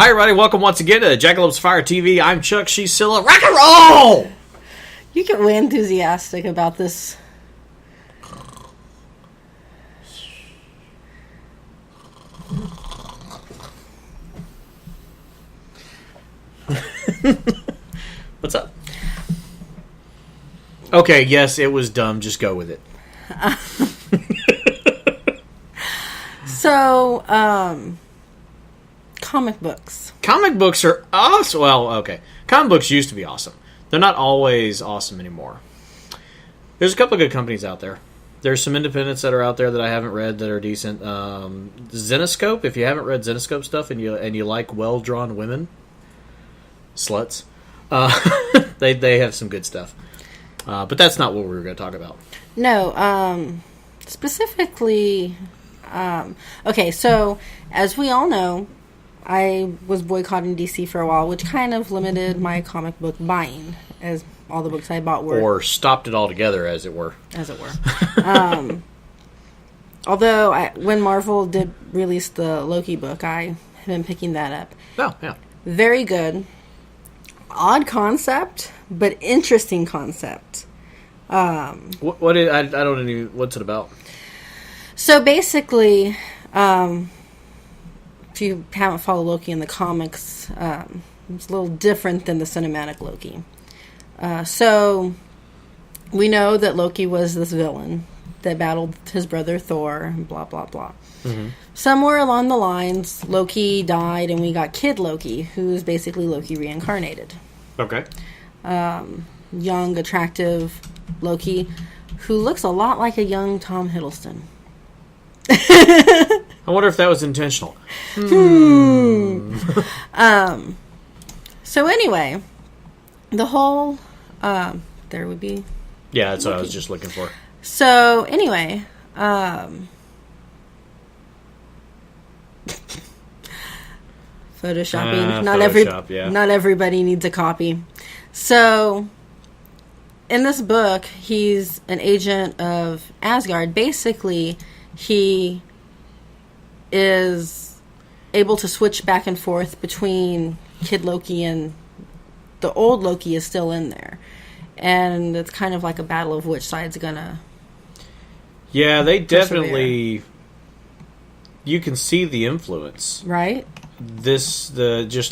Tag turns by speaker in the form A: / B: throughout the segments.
A: Hi, everybody. Welcome once again to Jackalopes Fire TV. I'm Chuck. She's Scylla. Rock and roll!
B: You get way enthusiastic about this.
A: What's up? Okay, yes, it was dumb. Just go with it.
B: So, comic books.
A: Comic books are awesome. Well, okay. Comic books used to be awesome. They're not always awesome anymore. There's a couple of good companies out there. There's some independents that are out there that I haven't read that are decent. Zenescope, if you haven't read Zenescope stuff and you like well-drawn women, sluts, they have some good stuff. But that's not what we were going to talk about.
B: No, specifically... okay, so, as we all know, I was boycotting DC for a while, which kind of limited my comic book buying, as all the books I bought were...
A: Or stopped it altogether, as it were.
B: As it were. Although, when Marvel did release the Loki book, I have been picking that up.
A: Oh, yeah.
B: Very good. Odd concept, but interesting concept.
A: I don't know, what's it about?
B: So basically, if you haven't followed Loki in the comics, it's a little different than the cinematic Loki. So we know that Loki was this villain that battled his brother Thor, and blah, blah, blah. Mm-hmm. Somewhere along the lines, Loki died, and we got Kid Loki, who's basically Loki reincarnated.
A: Okay.
B: Young, attractive Loki, who looks a lot like a young Tom Hiddleston.
A: I wonder if that was intentional.
B: So anyway, the whole... there would be...
A: Yeah, that's
B: Loki.
A: what I was just looking for.
B: So, anyway... Photoshopping. Not everybody needs a copy. So... In this book, he's an agent of Asgard. Basically, he is able to switch back and forth between Kid Loki and the old Loki is still in there. And it's kind of like a battle of which side's gonna...
A: Yeah, they definitely... You can see the influence.
B: Right?
A: Just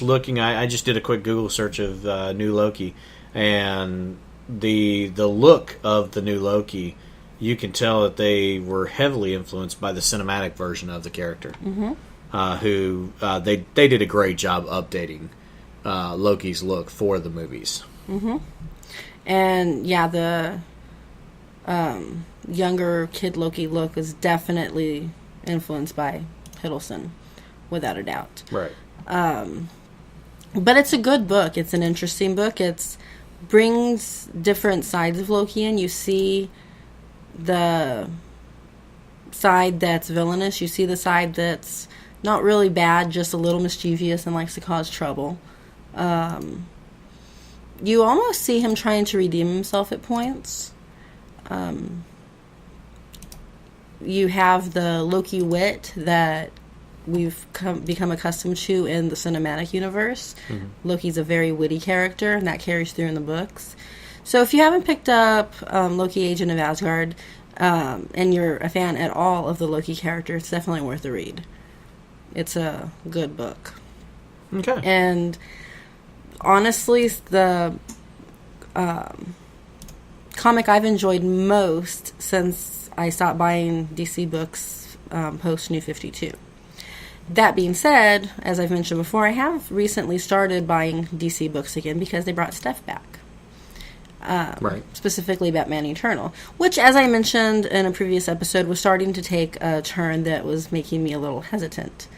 A: looking... I just did a quick Google search of new Loki, and... The look of the new Loki, you can tell that they were heavily influenced by the cinematic version of the character. Mm-hmm. They did a great job updating Loki's look for the movies. Mm-hmm.
B: And yeah, the younger Kid Loki look is definitely influenced by Hiddleston, without a doubt.
A: Right.
B: But it's a good book. It's an interesting book. It's brings different sides of Loki in. You see the side that's villainous. You see the side that's not really bad, just a little mischievous and likes to cause trouble. You almost see him trying to redeem himself at points. You have the Loki wit that we've become accustomed to in the cinematic universe. Mm-hmm. Loki's a very witty character, and that carries through in the books. So if you haven't picked up Loki, Agent of Asgard, and you're a fan at all of the Loki character, it's definitely worth a read. It's a good book.
A: Okay.
B: And honestly, the comic I've enjoyed most since I stopped buying DC books post New 52. That being said, as I've mentioned before, I have recently started buying DC books again because they brought stuff back. Right. Specifically Batman Eternal, which, as I mentioned in a previous episode, was starting to take a turn that was making me a little hesitant.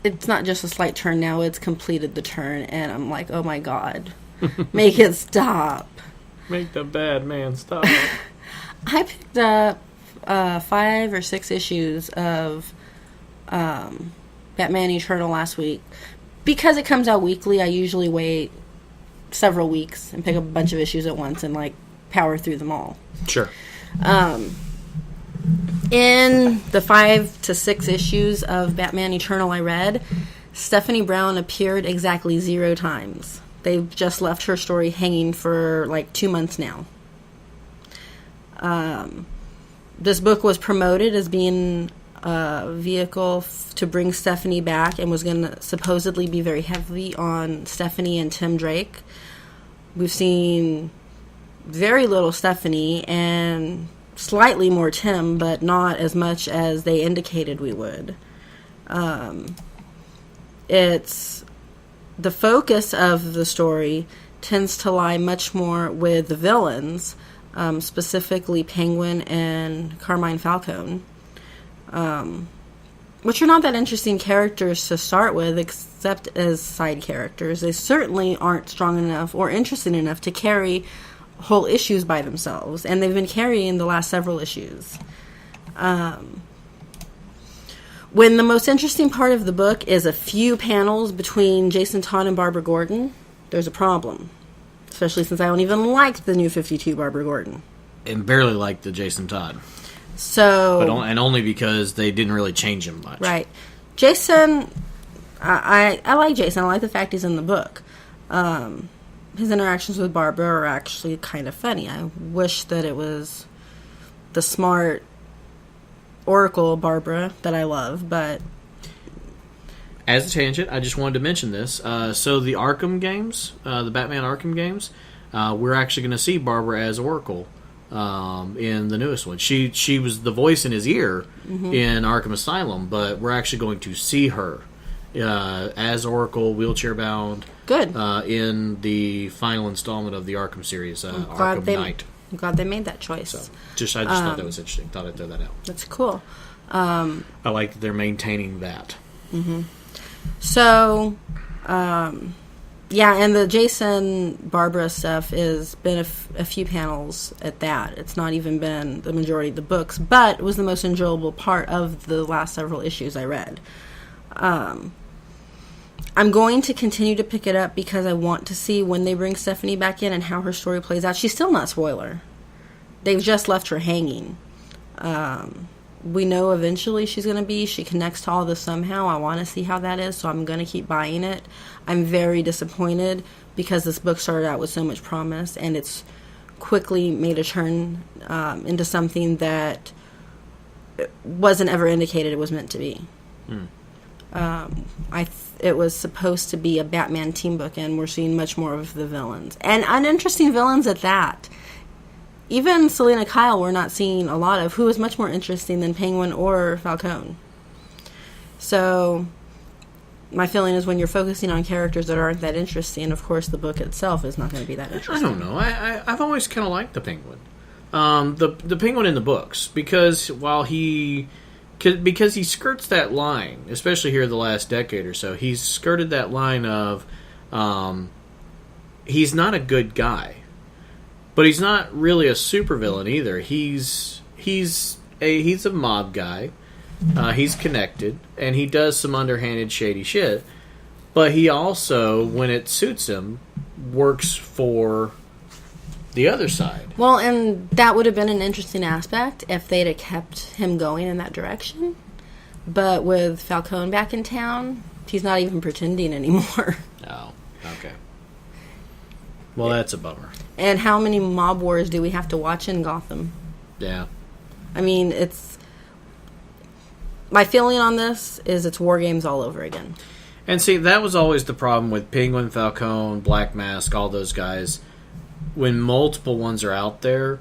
B: It's not just a slight turn now, it's completed the turn, and I'm like, oh my god, make it stop.
A: Make the bad man stop.
B: I picked up 5 or 6 issues of Batman Eternal last week. Because it comes out weekly, I usually wait several weeks and pick up a bunch of issues at once and, like, power through them all.
A: Sure.
B: And In the 5 to 6 issues of Batman Eternal I read, Stephanie Brown appeared exactly 0 times. They've just left her story hanging for like 2 months now. This book was promoted as being a vehicle to bring Stephanie back and was going to supposedly be very heavy on Stephanie and Tim Drake. We've seen very little Stephanie and slightly more Tim, but not as much as they indicated we would. It's the focus of the story tends to lie much more with the villains, specifically Penguin and Carmine Falcone, which are not that interesting characters to start with, except as side characters. They certainly aren't strong enough or interesting enough to carry whole issues by themselves, and they've been carrying the last several issues. When the most interesting part of the book is a few panels between Jason Todd and Barbara Gordon, there's a problem. Especially since I don't even like the New 52 Barbara Gordon.
A: And barely like the Jason Todd.
B: So...
A: and only because they didn't really change him much.
B: Right. Jason, I like Jason. I like the fact he's in the book. His interactions with Barbara are actually kind of funny. I wish that it was the smart Oracle Barbara that I love, but...
A: As a tangent, I just wanted to mention this. So the Arkham games, the Batman Arkham games, we're actually going to see Barbara as Oracle in the newest one. She was the voice in his ear in Arkham Asylum, but we're actually going to see her as Oracle, wheelchair-bound,
B: good,
A: in the final installment of the Arkham series, Arkham Knight.
B: I'm glad they made that choice.
A: So, I just thought that was interesting. Thought I'd throw that out.
B: That's cool.
A: I like that they're maintaining that.
B: Mm-hmm. So, yeah, and the Jason Barbara stuff has been a few panels at that. It's not even been the majority of the books, but it was the most enjoyable part of the last several issues I read. I'm going to continue to pick it up because I want to see when they bring Stephanie back in and how her story plays out. She's still not spoiler. They've just left her hanging. We know eventually she's going to be. She connects to all this somehow. I want to see how that is, so I'm going to keep buying it. I'm very disappointed because this book started out with so much promise, and it's quickly made a turn into something that wasn't ever indicated it was meant to be. It was supposed to be a Batman team book, and we're seeing much more of the villains. And uninteresting villains at that. Even Selena Kyle we're not seeing a lot of, who is much more interesting than Penguin or Falcone. So, my feeling is when you're focusing on characters that aren't that interesting, of course the book itself is not going to be that interesting.
A: I don't know. I've always kind of liked the Penguin. The Penguin in the books, because he skirts that line, especially here the last decade or so, he's skirted that line of he's not a good guy. But he's not really a supervillain either. He's a mob guy. He's connected, and he does some underhanded, shady shit. But he also, when it suits him, works for the other side.
B: Well, and that would have been an interesting aspect if they'd have kept him going in that direction. But with Falcone back in town, he's not even pretending anymore.
A: Oh, okay. Well, that's a bummer.
B: And how many mob wars do we have to watch in Gotham?
A: Yeah.
B: I mean, my feeling on this is it's war games all over again.
A: And see, that was always the problem with Penguin, Falcone, Black Mask, all those guys. When multiple ones are out there,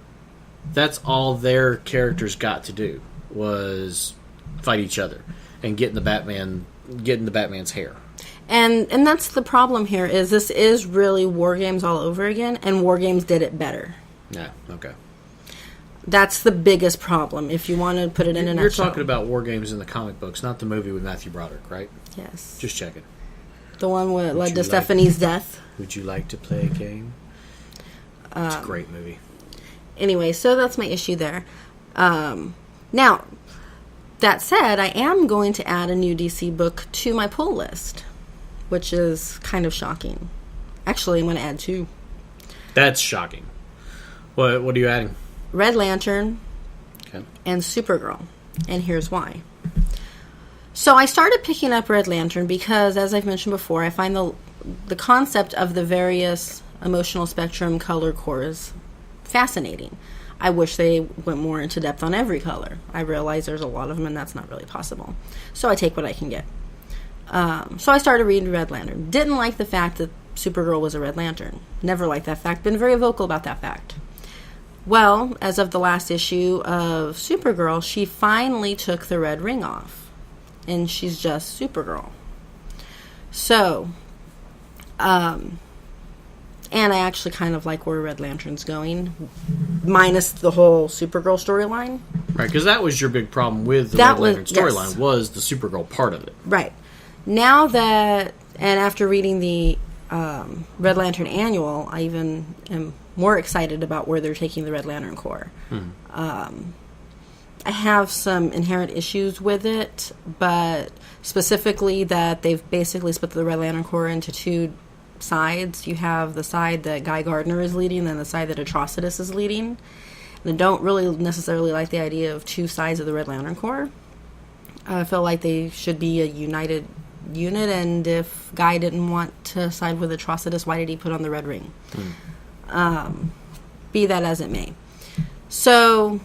A: that's all their characters got to do was fight each other and get in the Batman's hair.
B: And that's the problem here, is this is really war games all over again, and war games did it better.
A: Yeah, okay.
B: That's the biggest problem, if you want to put it in a nutshell.
A: You're talking about war games in the comic books, not the movie with Matthew Broderick, right?
B: Yes.
A: Just checking.
B: The one that led to Stephanie's death.
A: Would you like to play a game? It's a great movie.
B: Anyway, so that's my issue there. Now, that said, I am going to add a new DC book to my pull list, which is kind of shocking. Actually, I'm going to add 2.
A: That's shocking. What are you adding?
B: Red Lantern
A: okay.
B: and Supergirl. And here's why. So I started picking up Red Lantern because, as I've mentioned before, I find the concept of the various emotional spectrum color cores fascinating. I wish they went more into depth on every color. I realize there's a lot of them, and that's not really possible. So I take what I can get. So I started reading Red Lantern. Didn't like the fact that Supergirl was a Red Lantern. Never liked that fact. Been very vocal about that fact. Well, as of the last issue of Supergirl, she finally took the red ring off. And she's just Supergirl. So, and I actually kind of like where Red Lantern's going, minus the whole Supergirl storyline.
A: Right, because that was your big problem with the Red Lantern storyline, was the Supergirl part of it.
B: Right. Now that, and after reading the Red Lantern Annual, I even am more excited about where they're taking the Red Lantern Corps. I have some inherent issues with it, but specifically that they've basically split the Red Lantern Corps into two sides. You have the side that Guy Gardner is leading, and then the side that Atrocitus is leading. And I don't really necessarily like the idea of two sides of the Red Lantern Corps. I feel like they should be a united unit, and if Guy didn't want to side with Atrocitus, why did he put on the red ring? Be that as it may. So,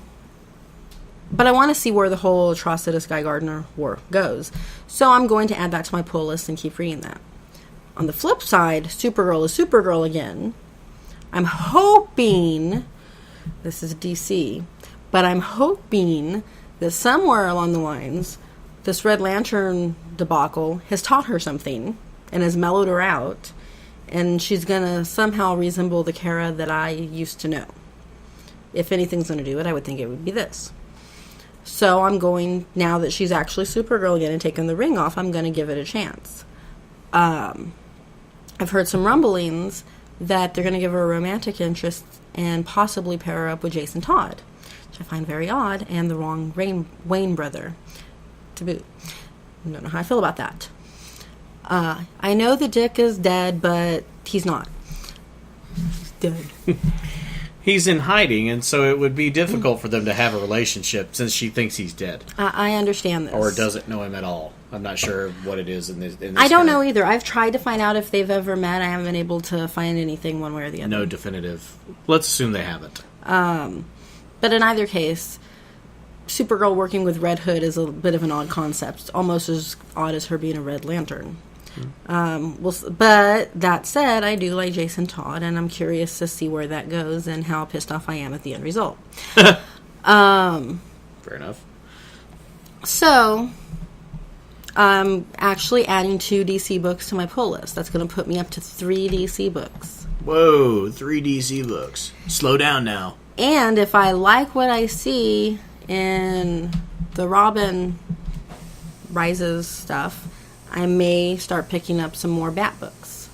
B: but I want to see where the whole Atrocitus Guy Gardner war goes. So I'm going to add that to my pull list and keep reading that. On the flip side, Supergirl is Supergirl again. I'm hoping, this is DC, but I'm hoping that somewhere along the lines, this Red Lantern debacle has taught her something and has mellowed her out, and she's going to somehow resemble the Kara that I used to know. If anything's going to do it, I would think it would be this. So I'm going, now that she's actually Supergirl again and taken the ring off, I'm going to give it a chance. I've heard some rumblings that they're going to give her a romantic interest and possibly pair her up with Jason Todd, which I find very odd, and the wrong Wayne brother to boot. I don't know how I feel about that. I know the Dick is dead, but he's not. He's dead.
A: He's in hiding, and so it would be difficult for them to have a relationship since she thinks he's dead.
B: I understand this.
A: Or doesn't know him at all. I'm not sure what it is in this
B: I don't know either. I've tried to find out if they've ever met. I haven't been able to find anything one way or the other.
A: No definitive. Let's assume they haven't.
B: But in either case, Supergirl working with Red Hood is a bit of an odd concept. It's almost as odd as her being a Red Lantern. But that said, I do like Jason Todd, and I'm curious to see where that goes and how pissed off I am at the end result.
A: Fair enough.
B: So, I'm actually adding 2 DC books to my pull list. That's going to put me up to 3 DC books.
A: Whoa, 3 DC books. Slow down now.
B: And if I like what I see in the Robin Rises stuff, I may start picking up some more Bat books.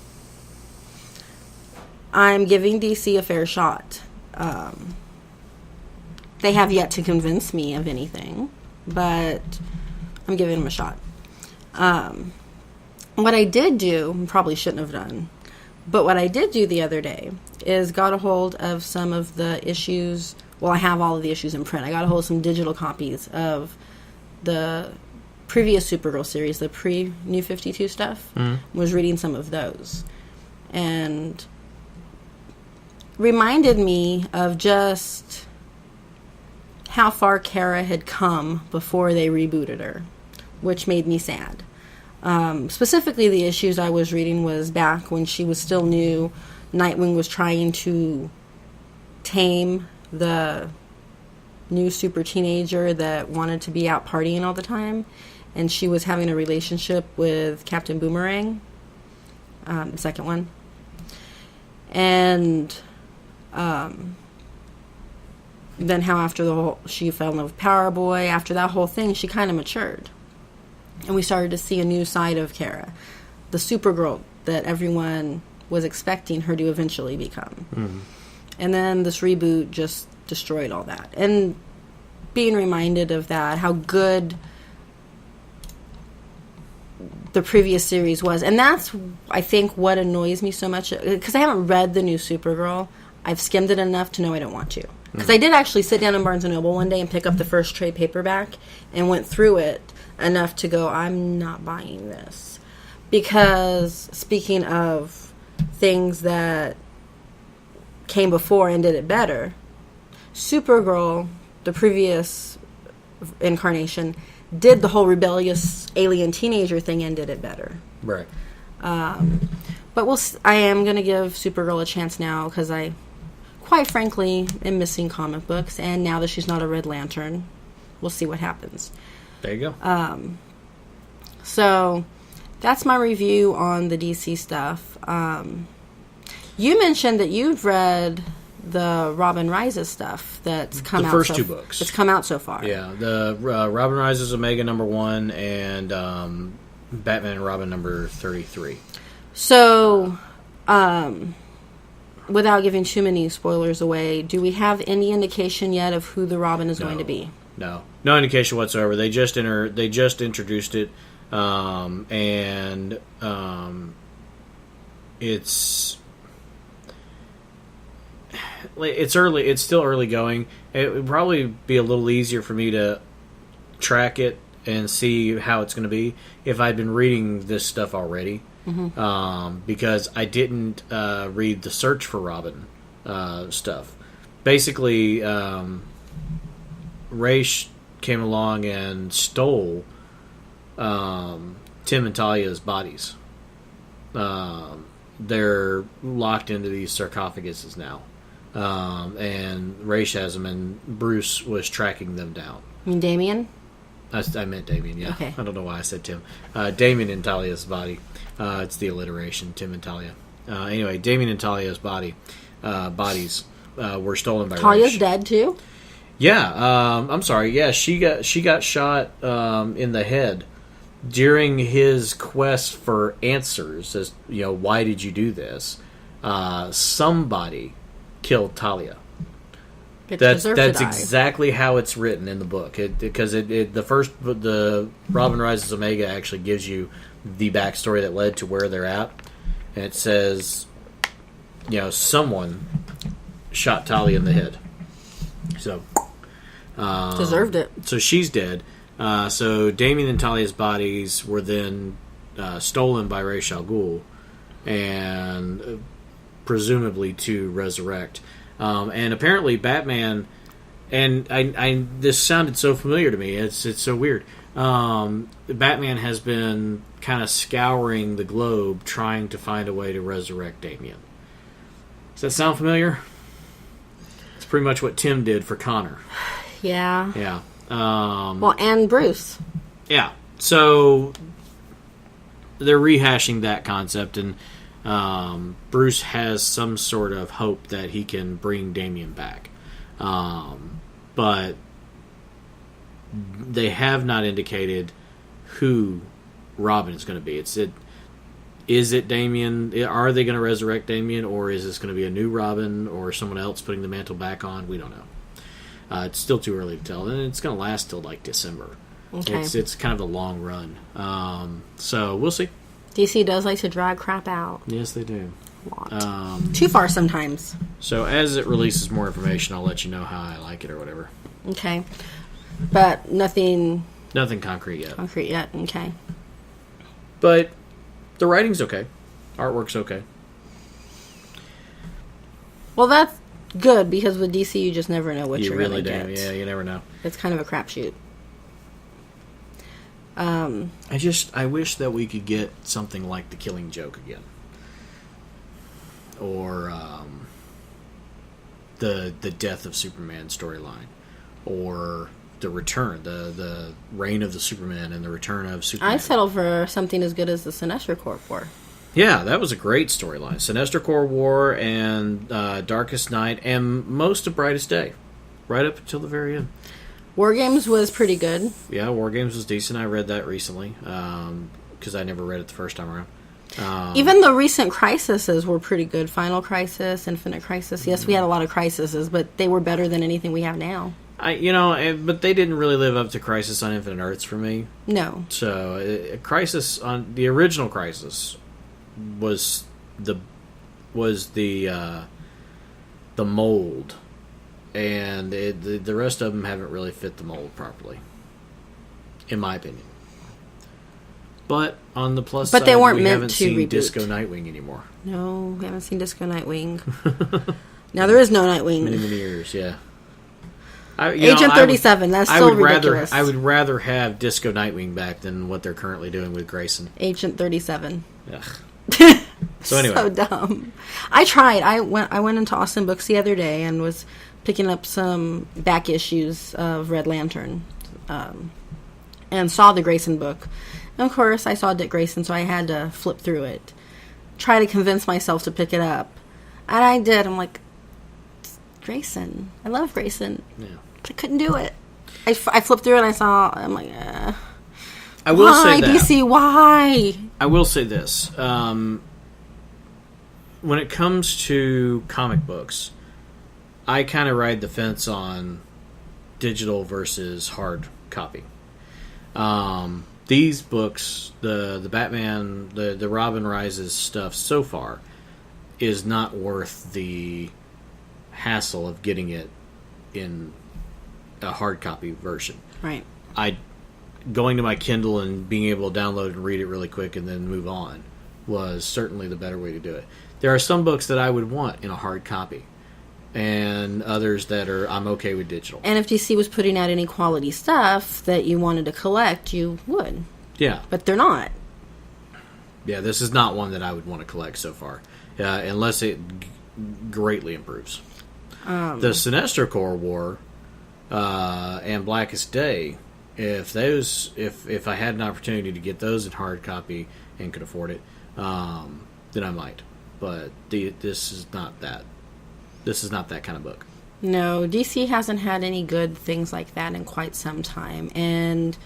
B: I'm giving DC a fair shot. They have yet to convince me of anything, but I'm giving them a shot. What I did do, probably shouldn't have done, but what I did do the other day is got a hold of some of the issues. Well, I have all of the issues in print. I got a hold of some digital copies of the previous Supergirl series, the pre-New 52 stuff. Was reading some of those. And reminded me of just how far Kara had come before they rebooted her, which made me sad. Specifically, the issues I was reading was back when she was still new. Nightwing was trying to tame the new super teenager that wanted to be out partying all the time, and she was having a relationship with Captain Boomerang, the second one. And then how after she fell in love with Power Boy, after that whole thing, she kind of matured. And we started to see a new side of Kara, the Supergirl that everyone was expecting her to eventually become. And then this reboot just destroyed all that. And being reminded of that, how good the previous series was. And that's, I think, what annoys me so much. Because I haven't read the new Supergirl. I've skimmed it enough to know I don't want to. Because I did actually sit down in Barnes & Noble one day and pick up the first trade paperback and went through it enough to go, I'm not buying this. Because, speaking of things that came before and did it better, Supergirl, the previous incarnation, did the whole rebellious alien teenager thing and did it better.
A: Right.
B: But I am going to give Supergirl a chance now because I, quite frankly, am missing comic books. And now that she's not a Red Lantern, we'll see what happens.
A: There you go.
B: So that's my review on the DC stuff. You mentioned that you've read the Robin Rises stuff that's come out.
A: The first two books.
B: It's come out so far.
A: Yeah, the Robin Rises Omega #1 and Batman and Robin number 33.
B: So, without giving too many spoilers away, do we have any indication yet of who the Robin is going to be?
A: No indication whatsoever. They just introduced it, and it's early. It's still early going. It would probably be a little easier for me to track it and see how it's going to be if I'd been reading this stuff already. Mm-hmm. Because I didn't read the Search for Robin stuff. Basically, Raish came along and stole Tim and Talia's bodies. They're locked into these sarcophaguses now. And Raish has them, and Bruce was tracking them down.
B: You mean Damien?
A: I meant Damien, yeah.
B: Okay.
A: I don't know why I said Tim. Damien and Talia's body. It's the alliteration, Tim and Talia. Anyway, Damien and Talia's bodies were stolen by
B: Talia's
A: Raish.
B: dead too?
A: Yeah, I'm sorry. Yeah, she got shot in the head during his quest for answers. As why did you do this? Somebody killed Talia. That's exactly how it's written in the book. Because the Robin Rises Omega actually gives you the backstory that led to where they're at, and it says, someone shot Talia in the head. So
B: deserved it.
A: So she's dead. So Damien and Talia's bodies were then stolen by Ra's al Ghul, and presumably to resurrect. And apparently Batman, and I this sounded so familiar to me. It's so weird. Batman has been kind of scouring the globe trying to find a way to resurrect Damien. Does that sound familiar? It's pretty much what Tim did for Connor.
B: Yeah.
A: Yeah.
B: Well, and Bruce.
A: Yeah. So they're rehashing that concept, and Bruce has some sort of hope that he can bring Damien back. But they have not indicated who Robin is going to be. Is it Damien? Are they going to resurrect Damien, or is this going to be a new Robin or someone else putting the mantle back on? We don't know. It's still too early to tell, and it's going to last till like December.
B: Okay.
A: It's kind of a long run. So we'll see.
B: DC does like to drag crap out.
A: Yes, they do.
B: A lot. Too far sometimes.
A: So as it releases more information, I'll let you know how I like it or whatever.
B: Okay. But nothing
A: concrete yet.
B: Okay.
A: But the writing's okay. Artwork's okay.
B: Well, that's good, because with DC you just never know what you're
A: really
B: going to
A: do.
B: get.
A: Yeah, you never know.
B: It's kind of a crapshoot.
A: I wish that we could get something like The Killing Joke again. Or the Death of Superman storyline. Or the return, the reign of the Superman and the return of Superman.
B: I'd settle for something as good as the Sinestro Corps War.
A: Yeah, that was a great storyline. Sinestro Corps War and Darkest Night and most of Brightest Day. Right up until the very end.
B: War Games was pretty good.
A: Yeah, War Games was decent. I read that recently because I never read it the first time around.
B: Even the recent Crisises were pretty good. Final Crisis, Infinite Crisis. Yes, we had a lot of Crisises, but they were better than anything we have now.
A: But they didn't really live up to Crisis on Infinite Earths for me.
B: No.
A: So, Crisis on the original Crisis was the mold and the rest of them haven't really fit the mold properly, in my opinion. But on the plus
B: But
A: side,
B: they weren't
A: we
B: meant
A: haven't
B: to
A: seen
B: reboot.
A: Disco Nightwing anymore.
B: No, we haven't seen Disco Nightwing. Now there is no Nightwing.
A: Many years, yeah.
B: Agent 37, that's still ridiculous.
A: I would rather have Disco Nightwing back than what they're currently doing with Grayson.
B: Agent 37.
A: Ugh. So anyway.
B: So dumb. I tried. I went into Austin Books the other day and was picking up some back issues of Red Lantern, and saw the Grayson book. And of course, I saw Dick Grayson, so I had to flip through it, try to convince myself to pick it up, and I did. I'm like, Grayson. I love Grayson.
A: Yeah.
B: I couldn't do it. I flipped through it and I saw. I'm like,
A: I will say that.
B: DC, why?
A: I will say this. When it comes to comic books, I kind of ride the fence on digital versus hard copy. These books, the Batman, the Robin Rises stuff so far, is not worth the hassle of getting it in a hard copy version.
B: Right.
A: Going to my Kindle and being able to download and read it really quick and then move on was certainly the better way to do it. There are some books that I would want in a hard copy, and others that I'm okay with digital.
B: And if DC was putting out any quality stuff that you wanted to collect, you would.
A: Yeah.
B: But they're not.
A: Yeah, this is not one that I would want to collect so far, unless it greatly improves. The Sinestro Corps War and Blackest Day, if I had an opportunity to get those in hard copy and could afford it, then I might. But this is not that. This is not that kind of book.
B: No, DC hasn't had any good things like that in quite some time, and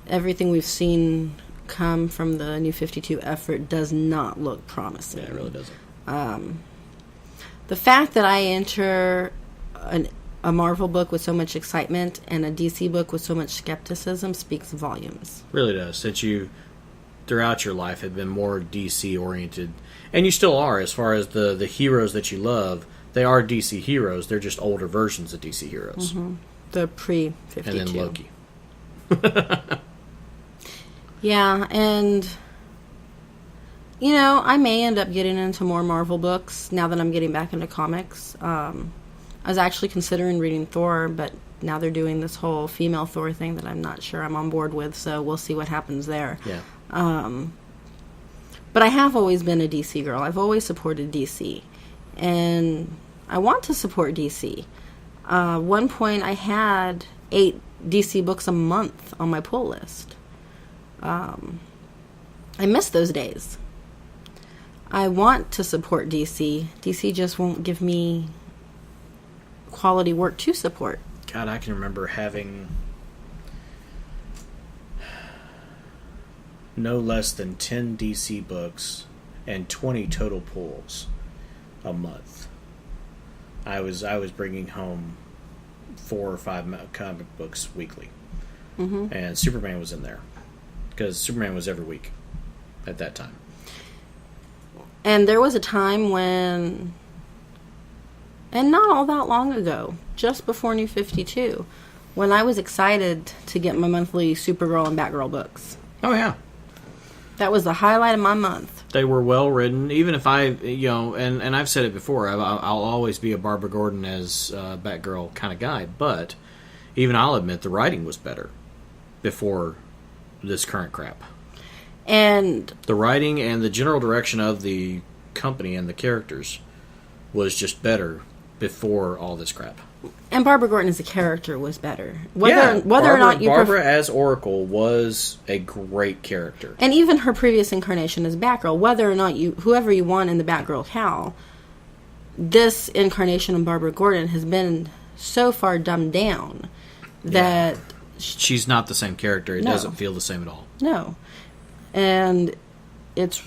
B: everything we've seen come from the New 52 effort does not look promising.
A: Yeah, it really doesn't.
B: The fact that I enter a Marvel book with so much excitement and a DC book with so much skepticism speaks volumes.
A: Really does. Since you, throughout your life, have been more DC oriented, and you still are as far as the heroes that you love. They are DC heroes. They're just older versions of DC heroes.
B: Mm-hmm. The pre-52.
A: And then Loki.
B: Yeah, and I may end up getting into more Marvel books now that I'm getting back into comics. I was actually considering reading Thor, but now they're doing this whole female Thor thing that I'm not sure I'm on board with, so we'll see what happens there.
A: Yeah.
B: But I have always been a DC girl. I've always supported DC. And I want to support DC. One point I had 8 DC books a month on my pull list. I miss those days. I want to support DC. DC just won't give me quality work to support.
A: God, I can remember having no less than 10 DC books and 20 total pulls a month. I was bringing home 4 or 5 comic books weekly.
B: Mm-hmm.
A: And Superman was in there because Superman was every week at that time.
B: And there was a time when, and not all that long ago, just before New 52, when I was excited to get my monthly Supergirl and Batgirl books.
A: Oh, yeah.
B: That was the highlight of my month.
A: They were well written. Even if and I've said it before, I'll always be a Barbara Gordon as Batgirl kind of guy. But even I'll admit the writing was better before this current crap.
B: And
A: the writing and the general direction of the company and the characters was just better before all this crap.
B: And Barbara Gordon as a character was better. Whether or not you
A: Barbara as Oracle was a great character.
B: And even her previous incarnation as Batgirl, whether or not whoever you want in the Batgirl cowl, this incarnation of Barbara Gordon has been so far dumbed down that
A: she's not the same character. It doesn't feel the same at all.
B: No. And it's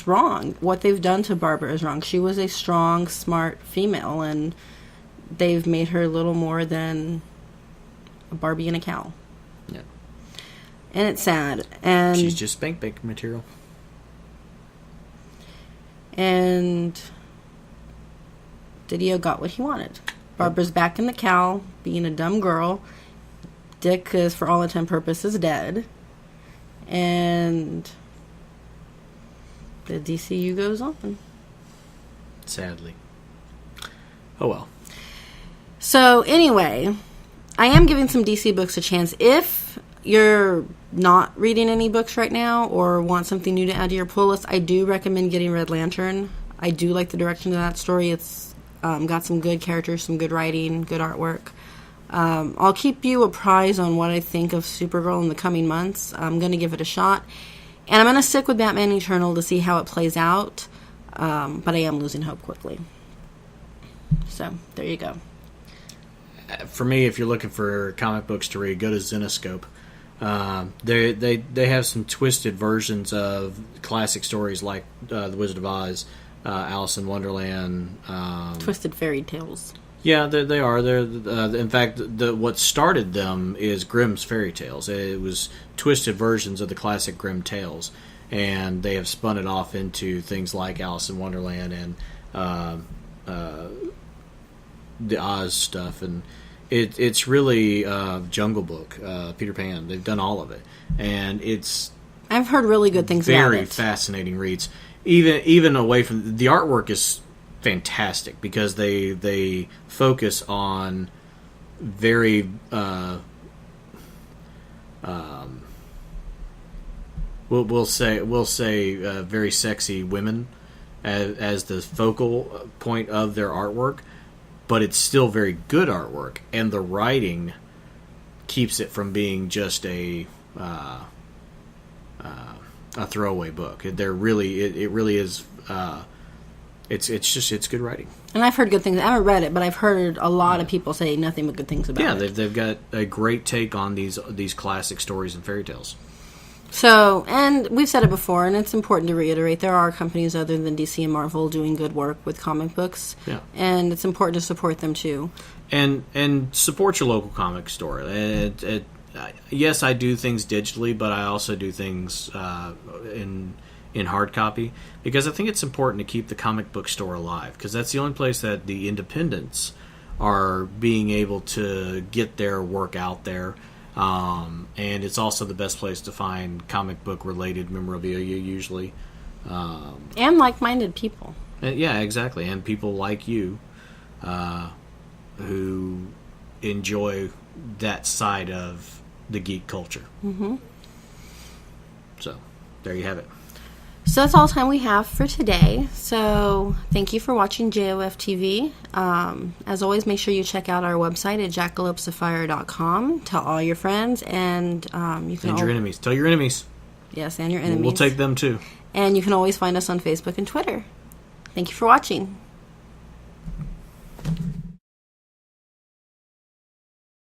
B: wrong. What they've done to Barbara is wrong. She was a strong, smart female, and they've made her little more than a Barbie in a cowl.
A: Yeah.
B: And it's sad. And
A: she's just spank bank material.
B: And Didio got what he wanted. Barbara's back in the cow, being a dumb girl. Dick is, for all intent and purposes, dead. And the DCU goes on.
A: Sadly. Oh well.
B: So, anyway, I am giving some DC books a chance. If you're not reading any books right now or want something new to add to your pull list, I do recommend getting Red Lantern. I do like the direction of that story. It's got some good characters, some good writing, good artwork. I'll keep you apprised on what I think of Supergirl in the coming months. I'm going to give it a shot. And I'm going to stick with Batman Eternal to see how it plays out. But I am losing hope quickly. So, there you go.
A: For me, if you're looking for comic books to read, go to Zenoscope. They have some twisted versions of classic stories like The Wizard of Oz, Alice in Wonderland.
B: Twisted fairy tales.
A: Yeah, they are. In fact, what started them is Grimm's fairy tales. It was twisted versions of the classic Grimm tales, and they have spun it off into things like Alice in Wonderland and the Oz stuff, and it's really Jungle Book, Peter Pan. They've done all of it, and it's
B: I've heard really good things about it.
A: Very fascinating reads. Even away from the artwork is fantastic because they focus on very we'll say very sexy women as the focal point of their artwork, but it's still very good artwork, and the writing keeps it from being just a throwaway book. It really is. It's good writing.
B: And I've heard good things. I haven't read it, but I've heard a lot of people say nothing but good things about it.
A: Yeah, they've got a great take on these classic stories and fairy tales.
B: So, and we've said it before, and it's important to reiterate, there are companies other than DC and Marvel doing good work with comic books.
A: Yeah. And
B: it's important to support them too.
A: And support your local comic store. Yes, I do things digitally, but I also do things in hard copy because I think it's important to keep the comic book store alive because that's the only place that the independents are being able to get their work out there. And it's also the best place to find comic book related memorabilia usually.
B: And like-minded people.
A: Yeah, exactly. And people like you who enjoy that side of the geek culture.
B: Mm-hmm.
A: So, there you have it.
B: So that's all the time we have for today. So thank you for watching JoF TV. As always, make sure you check out our website at jackalopesafire.com. Tell all your friends, and you can...
A: And your enemies. Tell your enemies.
B: Yes, and your enemies.
A: We'll take them too.
B: And you can always find us on Facebook and Twitter. Thank you for watching.